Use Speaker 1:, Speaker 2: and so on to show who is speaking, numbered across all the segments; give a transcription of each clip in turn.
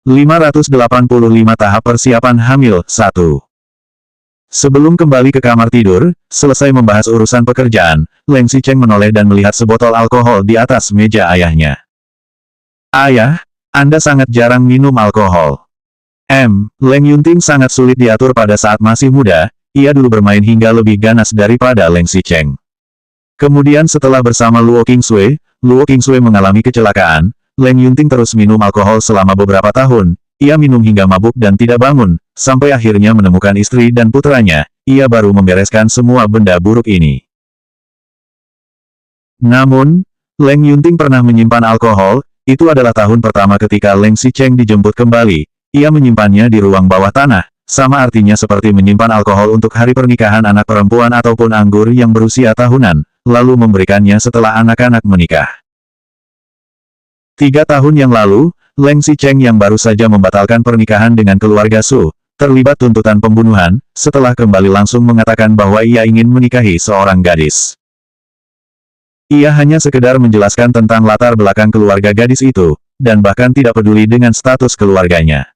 Speaker 1: 585 tahap persiapan hamil 1. Sebelum kembali ke kamar tidur, selesai membahas urusan pekerjaan, Leng Xicheng menoleh dan melihat sebotol alkohol di atas meja ayahnya. Ayah, Anda sangat jarang minum alkohol. Leng Yunting sangat sulit diatur pada saat masih muda, ia dulu bermain hingga lebih ganas daripada Leng Xicheng. Kemudian setelah bersama Luo Qingsui mengalami kecelakaan, Leng Yunting terus minum alkohol selama beberapa tahun, ia minum hingga mabuk dan tidak bangun, sampai akhirnya menemukan istri dan putranya, ia baru membereskan semua benda buruk ini. Namun, Leng Yunting pernah menyimpan alkohol, itu adalah tahun pertama ketika Leng Xicheng dijemput kembali, ia menyimpannya di ruang bawah tanah, sama artinya seperti menyimpan alkohol untuk hari pernikahan anak perempuan ataupun anggur yang berusia tahunan, lalu memberikannya setelah anak-anak menikah. 3 tahun yang lalu, Leng Xicheng yang baru saja membatalkan pernikahan dengan keluarga Su, terlibat tuntutan pembunuhan, setelah kembali langsung mengatakan bahwa ia ingin menikahi seorang gadis. Ia hanya sekedar menjelaskan tentang latar belakang keluarga gadis itu, dan bahkan tidak peduli dengan status keluarganya.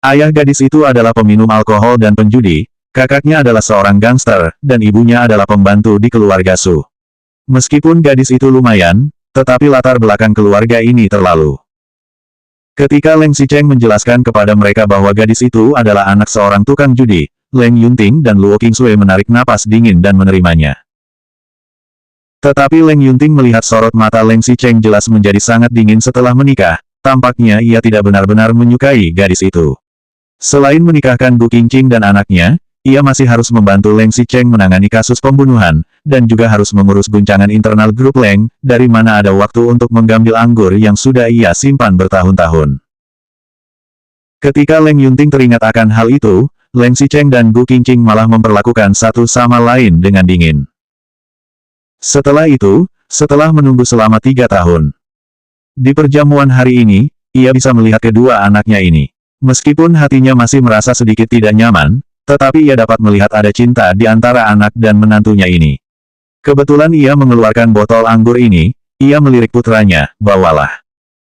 Speaker 1: Ayah gadis itu adalah peminum alkohol dan penjudi, kakaknya adalah seorang gangster, dan ibunya adalah pembantu di keluarga Su. Meskipun gadis itu lumayan, tetapi latar belakang keluarga ini terlalu. Ketika Leng Xicheng menjelaskan kepada mereka bahwa gadis itu adalah anak seorang tukang judi, Leng Yunting dan Luo Qingsui menarik napas dingin dan menerimanya. Tetapi Leng Yunting melihat sorot mata Leng Xicheng jelas menjadi sangat dingin setelah menikah, tampaknya ia tidak benar-benar menyukai gadis itu. Selain menikahkan Gu Qingqing dan anaknya, ia masih harus membantu Leng Xicheng menangani kasus pembunuhan, dan juga harus mengurus guncangan internal grup Leng, dari mana ada waktu untuk mengambil anggur yang sudah ia simpan bertahun-tahun. Ketika Leng Yunting teringat akan hal itu, Leng Xicheng dan Gu Qingqing malah memperlakukan satu sama lain dengan dingin. Setelah itu, setelah menunggu selama 3 tahun, di perjamuan hari ini, ia bisa melihat kedua anaknya ini. Meskipun hatinya masih merasa sedikit tidak nyaman, tetapi ia dapat melihat ada cinta di antara anak dan menantunya ini. Kebetulan ia mengeluarkan botol anggur ini, ia melirik putranya, bawalah.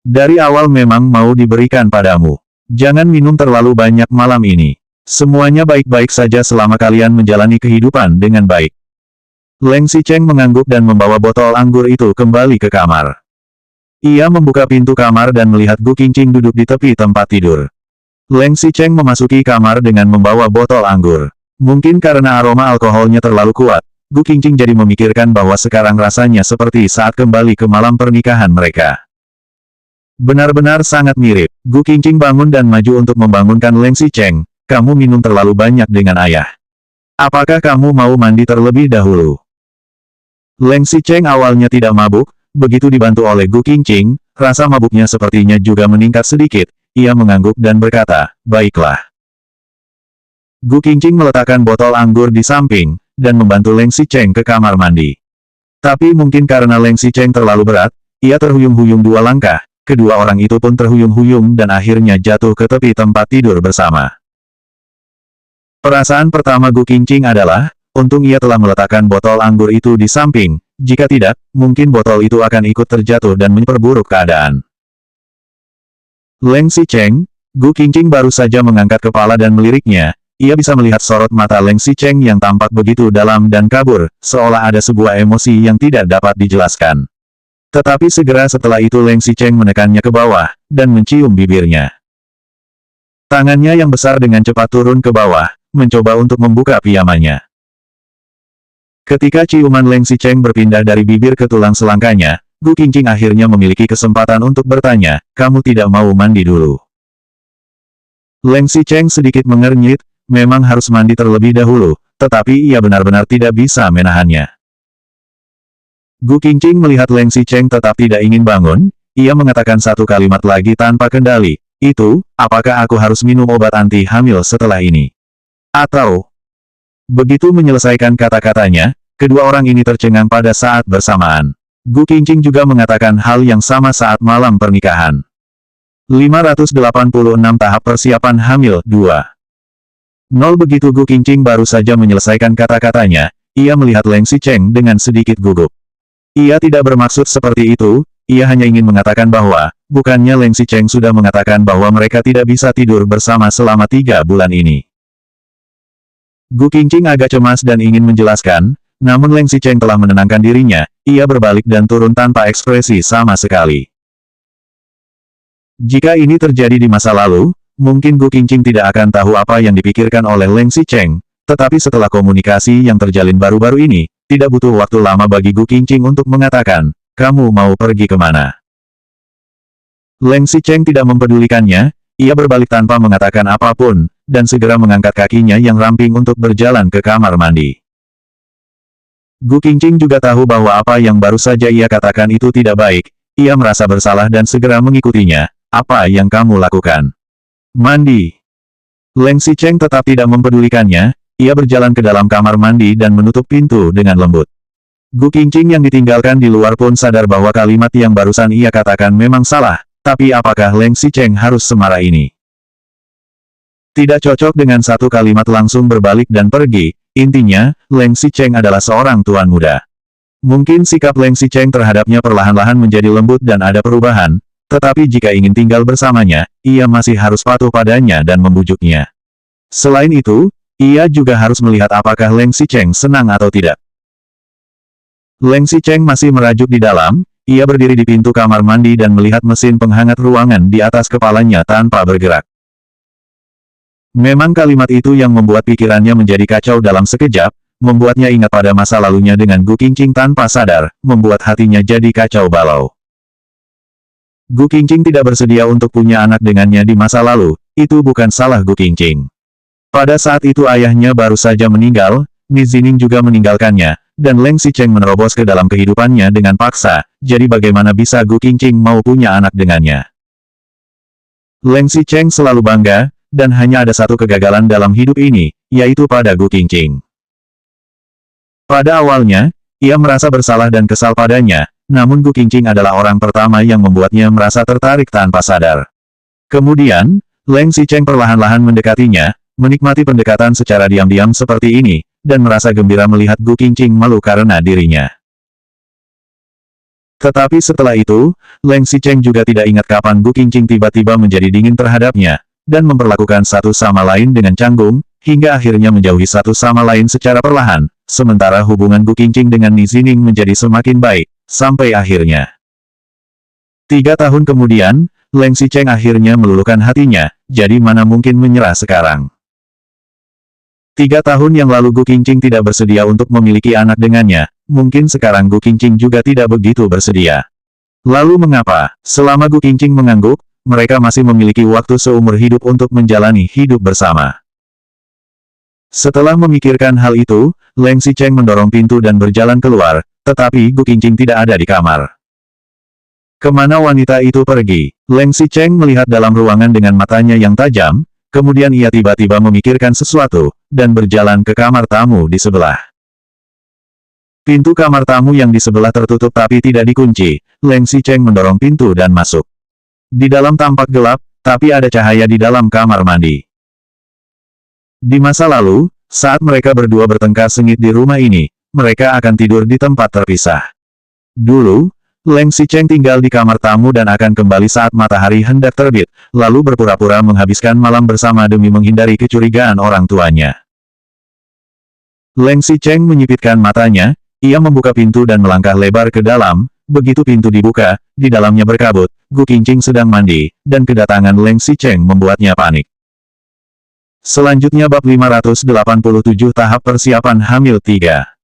Speaker 1: Dari awal memang mau diberikan padamu. Jangan minum terlalu banyak malam ini. Semuanya baik-baik saja selama kalian menjalani kehidupan dengan baik. Leng Xicheng mengangguk dan membawa botol anggur itu kembali ke kamar. Ia membuka pintu kamar dan melihat Gu Qingqing duduk di tepi tempat tidur. Leng Xicheng memasuki kamar dengan membawa botol anggur. Mungkin karena aroma alkoholnya terlalu kuat, Gu Qingqing jadi memikirkan bahwa sekarang rasanya seperti saat kembali ke malam pernikahan mereka. Benar-benar sangat mirip. Gu Qingqing bangun dan maju untuk membangunkan Leng Xicheng. Kamu minum terlalu banyak dengan ayah. Apakah kamu mau mandi terlebih dahulu? Leng Xicheng awalnya tidak mabuk, begitu dibantu oleh Gu Qingqing, rasa mabuknya sepertinya juga meningkat sedikit. Ia mengangguk dan berkata, baiklah. Gu Qingqing meletakkan botol anggur di samping, dan membantu Leng Xicheng ke kamar mandi. Tapi mungkin karena Leng Xicheng terlalu berat, ia terhuyung-huyung 2 langkah, kedua orang itu pun terhuyung-huyung dan akhirnya jatuh ke tepi tempat tidur bersama. Perasaan pertama Gu Qingqing adalah, untung ia telah meletakkan botol anggur itu di samping, jika tidak, mungkin botol itu akan ikut terjatuh dan memperburuk keadaan. Leng Xicheng, Gu Qingqing baru saja mengangkat kepala dan meliriknya, ia bisa melihat sorot mata Leng Xicheng yang tampak begitu dalam dan kabur, seolah ada sebuah emosi yang tidak dapat dijelaskan. Tetapi segera setelah itu Leng Xicheng menekannya ke bawah, dan mencium bibirnya. Tangannya yang besar dengan cepat turun ke bawah, mencoba untuk membuka pijamannya. Ketika ciuman Leng Xicheng berpindah dari bibir ke tulang selangkanya, Gu Qingqing akhirnya memiliki kesempatan untuk bertanya, kamu tidak mau mandi dulu? Leng Xicheng sedikit mengernyit, memang harus mandi terlebih dahulu, tetapi ia benar-benar tidak bisa menahannya. Gu Qingqing melihat Leng Xicheng tetap tidak ingin bangun, ia mengatakan satu kalimat lagi tanpa kendali, itu, apakah aku harus minum obat anti hamil setelah ini? Atau, begitu menyelesaikan kata-katanya, kedua orang ini tercengang pada saat bersamaan. Gu Qingqing juga mengatakan hal yang sama saat malam pernikahan. 586 tahap persiapan hamil 2. Begitu Gu Qingqing baru saja menyelesaikan kata-katanya, ia melihat Leng Xicheng dengan sedikit gugup. Ia tidak bermaksud seperti itu, ia hanya ingin mengatakan bahwa, bukannya Leng Xicheng sudah mengatakan bahwa mereka tidak bisa tidur bersama selama 3 bulan ini. Gu Qingqing agak cemas dan ingin menjelaskan, namun Leng Xicheng telah menenangkan dirinya, ia berbalik dan turun tanpa ekspresi sama sekali. Jika ini terjadi di masa lalu, mungkin Gu Qingqing tidak akan tahu apa yang dipikirkan oleh Leng Xicheng, tetapi setelah komunikasi yang terjalin baru-baru ini, tidak butuh waktu lama bagi Gu Qingqing untuk mengatakan, kamu mau pergi kemana? Leng Xicheng tidak mempedulikannya, ia berbalik tanpa mengatakan apapun, dan segera mengangkat kakinya yang ramping untuk berjalan ke kamar mandi. Gu Qingqing juga tahu bahwa apa yang baru saja ia katakan itu tidak baik, ia merasa bersalah dan segera mengikutinya. Apa yang kamu lakukan? Mandi. Leng Xicheng tetap tidak mempedulikannya, ia berjalan ke dalam kamar mandi dan menutup pintu dengan lembut. Gu Qingqing yang ditinggalkan di luar pun sadar bahwa kalimat yang barusan ia katakan memang salah, tapi apakah Leng Xicheng harus semarah ini? Tidak cocok dengan satu kalimat langsung berbalik dan pergi, intinya, Leng Xicheng adalah seorang tuan muda. Mungkin sikap Leng Xicheng terhadapnya perlahan-lahan menjadi lembut dan ada perubahan, tetapi jika ingin tinggal bersamanya, ia masih harus patuh padanya dan membujuknya. Selain itu, ia juga harus melihat apakah Leng Xicheng senang atau tidak. Leng Xicheng masih merajuk di dalam, ia berdiri di pintu kamar mandi dan melihat mesin penghangat ruangan di atas kepalanya tanpa bergerak. Memang kalimat itu yang membuat pikirannya menjadi kacau dalam sekejap, membuatnya ingat pada masa lalunya dengan Gu Qingqing tanpa sadar, membuat hatinya jadi kacau balau. Gu Qingqing tidak bersedia untuk punya anak dengannya di masa lalu, itu bukan salah Gu Qingqing. Pada saat itu ayahnya baru saja meninggal, Ni Zining juga meninggalkannya, dan Leng Xicheng menerobos ke dalam kehidupannya dengan paksa, jadi bagaimana bisa Gu Qingqing mau punya anak dengannya? Leng Xicheng selalu bangga, dan hanya ada satu kegagalan dalam hidup ini, yaitu pada Gu Qingqing. Pada awalnya, ia merasa bersalah dan kesal padanya, namun Gu Qingqing adalah orang pertama yang membuatnya merasa tertarik tanpa sadar. Kemudian, Leng Xicheng perlahan-lahan mendekatinya, menikmati pendekatan secara diam-diam seperti ini, dan merasa gembira melihat Gu Qingqing malu karena dirinya. Tetapi setelah itu, Leng Xicheng juga tidak ingat kapan Gu Qingqing tiba-tiba menjadi dingin terhadapnya, dan memperlakukan satu sama lain dengan canggung, hingga akhirnya menjauhi satu sama lain secara perlahan, sementara hubungan Gu Qingqing dengan Ni Zining menjadi semakin baik, sampai akhirnya. 3 tahun kemudian, Leng Xicheng akhirnya meluluhkan hatinya, jadi mana mungkin menyerah sekarang. 3 tahun yang lalu Gu Qingqing tidak bersedia untuk memiliki anak dengannya, mungkin sekarang Gu Qingqing juga tidak begitu bersedia. Lalu mengapa, selama Gu Qingqing mengangguk, mereka masih memiliki waktu seumur hidup untuk menjalani hidup bersama? Setelah memikirkan hal itu, Leng Xicheng mendorong pintu dan berjalan keluar, tetapi Gu Qingqing tidak ada di kamar. Kemana wanita itu pergi? Leng Xicheng melihat dalam ruangan dengan matanya yang tajam, kemudian ia tiba-tiba memikirkan sesuatu, dan berjalan ke kamar tamu di sebelah. Pintu kamar tamu yang di sebelah tertutup tapi tidak dikunci, Leng Xicheng mendorong pintu dan masuk. Di dalam tampak gelap, tapi ada cahaya di dalam kamar mandi. Di masa lalu, saat mereka berdua bertengkar sengit di rumah ini, mereka akan tidur di tempat terpisah. Dulu, Leng Xicheng tinggal di kamar tamu dan akan kembali saat matahari hendak terbit, lalu berpura-pura menghabiskan malam bersama demi menghindari kecurigaan orang tuanya. Leng Xicheng menyipitkan matanya, ia membuka pintu dan melangkah lebar ke dalam, begitu pintu dibuka, di dalamnya berkabut, Gu Qingqing sedang mandi, dan kedatangan Leng Xicheng membuatnya panik. Selanjutnya bab 587 tahap persiapan hamil 3.